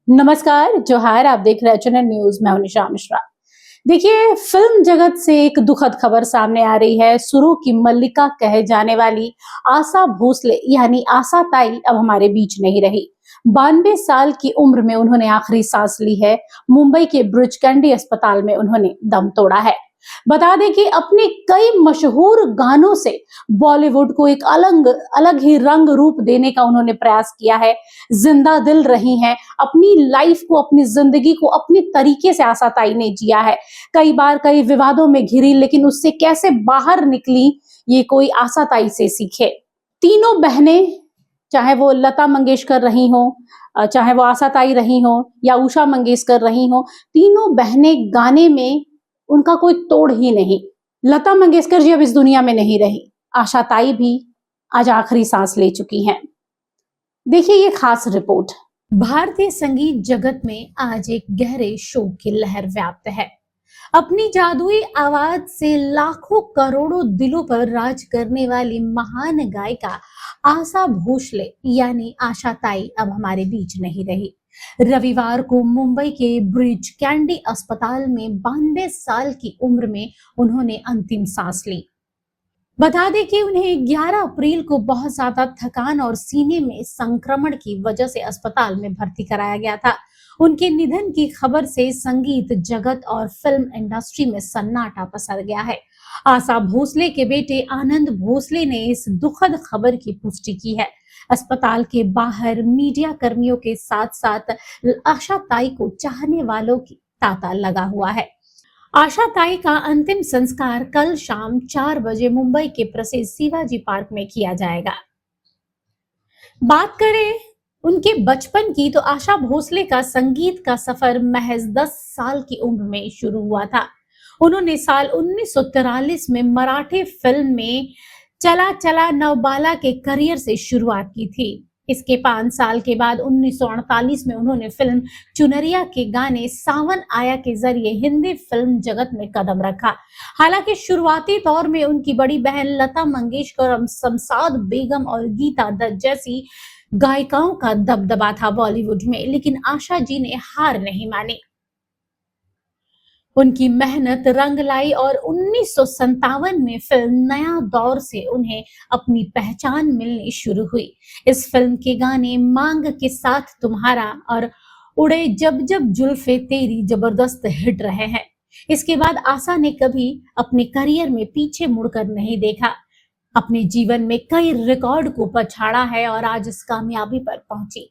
नमस्कार, जोहार। आप देख रहे हैं चैनल न्यूज। मैं हूं निशा मिश्रा। देखिए, फिल्म जगत से एक दुखद खबर सामने आ रही है। सुरों की मल्लिका कहे जाने वाली आशा भोसले यानी आशा ताई अब हमारे बीच नहीं रही। 92 साल की उम्र में उन्होंने आखिरी सांस ली है। मुंबई के ब्रिज कैंडी अस्पताल में उन्होंने दम तोड़ा है। बता दें कि अपने कई मशहूर गानों से बॉलीवुड को एक अलग अलग ही रंग रूप देने का उन्होंने प्रयास किया है। जिंदा दिल रही हैं, अपनी लाइफ को, अपनी जिंदगी को अपने तरीके से आशा ताई ने जिया है। कई बार कई विवादों में घिरी, लेकिन उससे कैसे बाहर निकली, ये कोई आशा ताई से सीखे। तीनों बहनें, चाहे वो लता मंगेशकर रही हो, चाहे वो आशा ताई रही हो या उषा मंगेशकर रही हो, तीनों बहनें गाने में उनका कोई तोड़ ही नहीं। लता मंगेशकर जी अब इस दुनिया में नहीं रही। आशा ताई भी आज आखिरी सांस ले चुकी हैं। देखिए ये खास रिपोर्ट। भारतीय संगीत जगत में आज एक गहरे शोक की लहर व्याप्त है। अपनी जादुई आवाज से लाखों करोड़ों दिलों पर राज करने वाली महान गायिका आशा भोसले यानी आशा ताई अब हमारे बीच नहीं रही। रविवार को मुंबई के ब्रिज कैंडी अस्पताल में 92 साल की उम्र में उन्होंने अंतिम सांस ली। बता दें कि उन्हें 11 अप्रैल को बहुत ज्यादा थकान और सीने में संक्रमण की वजह से अस्पताल में भर्ती कराया गया था। उनके निधन की खबर से संगीत जगत और फिल्म इंडस्ट्री में सन्नाटा पसर गया है। आशा भोसले के बेटे आनंद भोसले ने इस दुखद खबर की पुष्टि की है। अस्पताल के बाहर मीडिया कर्मियों के साथ साथ आशा ताई को चाहने वालों की तांता लगा हुआ है। आशा ताई का अंतिम संस्कार कल शाम 4 बजे मुंबई के प्रसिद्ध शिवाजी पार्क में किया जाएगा। बात करें उनके बचपन की तो आशा भोसले का संगीत का सफर महज 10 साल की उम्र में शुरू हुआ था। उन्होंने साल 1943 में मराठी फिल्म में चला चला नवबाला के करियर से शुरुआत की थी। इसके 5 साल के बाद 1948 में उन्होंने फिल्म चुनरिया के गाने सावन आया के जरिए हिंदी फिल्म जगत में कदम रखा। हालांकि शुरुआती दौर में उनकी बड़ी बहन लता मंगेशकर, शमशाद बेगम और गीता दत्त जैसी गायिकाओं का दबदबा था बॉलीवुड में, लेकिन आशा जी ने हार नहीं मानी। उनकी मेहनत रंग लाई और 1957 में फिल्म नया दौर से उन्हें अपनी पहचान मिलनी शुरू हुई। इस फिल्म के गाने मांग के साथ तुम्हारा और उड़े जब जब जुल्फे तेरी जबरदस्त हिट रहे हैं। इसके बाद आशा ने कभी अपने करियर में पीछे मुड़कर नहीं देखा। अपने जीवन में कई रिकॉर्ड को पछाड़ा है और आज इस कामयाबी पर पहुंची।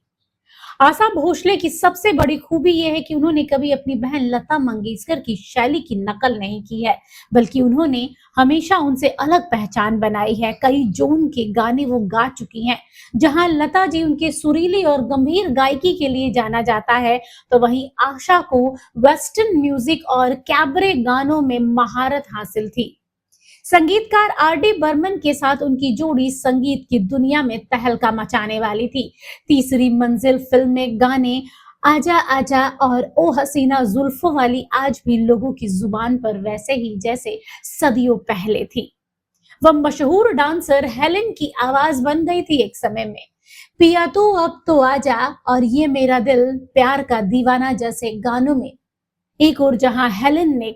आशा भोसले की सबसे बड़ी खूबी यह है कि उन्होंने कभी अपनी बहन लता मंगेशकर की शैली की नकल नहीं की है, बल्कि उन्होंने हमेशा उनसे अलग पहचान बनाई है। कई जोन के गाने वो गा चुकी हैं। जहां लता जी उनके सुरीली और गंभीर गायकी के लिए जाना जाता है, तो वहीं आशा को वेस्टर्न म्यूजिक और कैबरे गानों में महारत हासिल थी। संगीतकार आर.डी. बर्मन के साथ उनकी जोड़ी संगीत की दुनिया में तहलका मचाने वाली थी। तीसरी मंजिल फिल्म में गाने आजा आजा और ओ हसीना जुल्फों वाली आज भी लोगों की जुबान पर वैसे ही जैसे सदियों पहले थी। वह मशहूर डांसर हेलेन की आवाज बन गई थी एक समय में। पिया तू अब तो आजा और ये मेरा दिल, प्यार का दीवाना जैसे गानों में एक और जहां हेलेन ने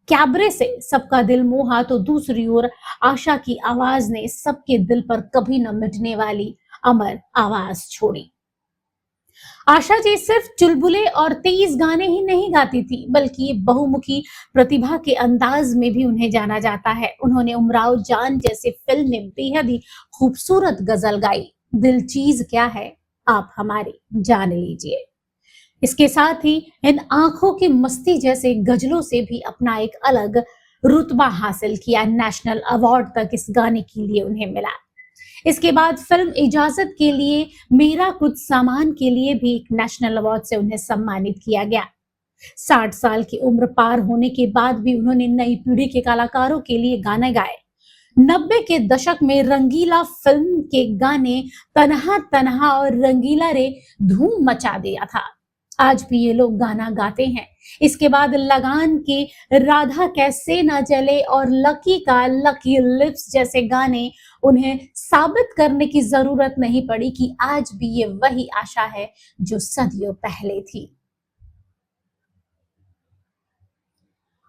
कैबरे से सबका दिल मोहा, तो दूसरी ओर आशा की आवाज ने सबके दिल पर कभी न मिटने वाली अमर आवाज छोड़ी। आशा जी सिर्फ चुलबुले और तेज गाने ही नहीं गाती थी, बल्कि बहुमुखी प्रतिभा के अंदाज में भी उन्हें जाना जाता है। उन्होंने उमराव जान जैसे फिल्म में बेहद ही खूबसूरत गजल गाई, दिल चीज क्या है आप हमारी जान लीजिए। इसके साथ ही इन आंखों की मस्ती जैसे गजलों से भी अपना एक अलग रुतबा हासिल किया। नेशनल अवार्ड तक इस गाने के लिए उन्हें मिला। इसके बाद फिल्म इजाजत के लिए, मेरा कुछ सामान के लिए भी एक नेशनल अवार्ड से उन्हें सम्मानित किया गया। 60 साल की उम्र पार होने के बाद भी उन्होंने नई पीढ़ी के कलाकारों के लिए गाने गाए। 90 के दशक में रंगीला फिल्म के गाने तन्हा तन्हा और रंगीला रे धूम मचा दिया था। आज भी ये लोग गाना गाते हैं। इसके बाद लगान के राधा कैसे ना जले और लकी का लकी लिप्स जैसे गाने उन्हें साबित करने की जरूरत नहीं पड़ी कि आज भी ये वही आशा है जो सदियों पहले थी।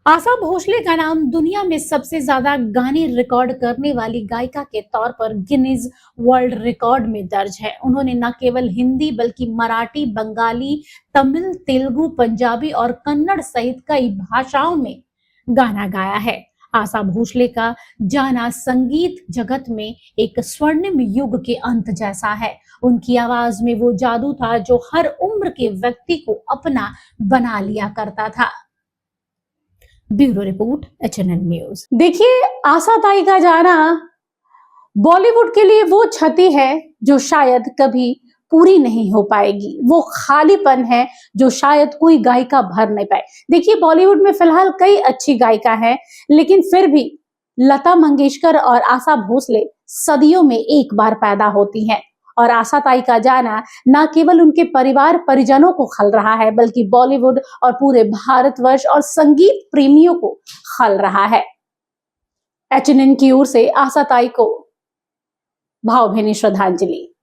आशा भोसले का नाम दुनिया में सबसे ज्यादा गाने रिकॉर्ड करने वाली गायिका के तौर पर गिनीज वर्ल्ड रिकॉर्ड में दर्ज है। उन्होंने न केवल हिंदी बल्कि मराठी, बंगाली, तमिल, तेलुगु, पंजाबी और कन्नड़ सहित कई भाषाओं में गाना गाया है। आशा भोसले का जाना संगीत जगत में एक स्वर्णिम युग के अंत जैसा है। उनकी आवाज में वो जादू था जो हर उम्र के व्यक्ति को अपना बना लिया करता था। Bureau report, HNN news. देखिए, आशा ताई का जाना बॉलीवुड के लिए वो क्षति है जो शायद कभी पूरी नहीं हो पाएगी। वो खालीपन है जो शायद कोई गायिका भर नहीं पाए। देखिए, बॉलीवुड में फिलहाल कई अच्छी गायिका हैं, लेकिन फिर भी लता मंगेशकर और आशा भोसले सदियों में एक बार पैदा होती हैं। और आशा ताई का जाना न केवल उनके परिवार परिजनों को खल रहा है, बल्कि बॉलीवुड और पूरे भारतवर्ष और संगीत प्रेमियों को खल रहा है। एचएनएन की ओर से आशा ताई को भावभीनी श्रद्धांजलि।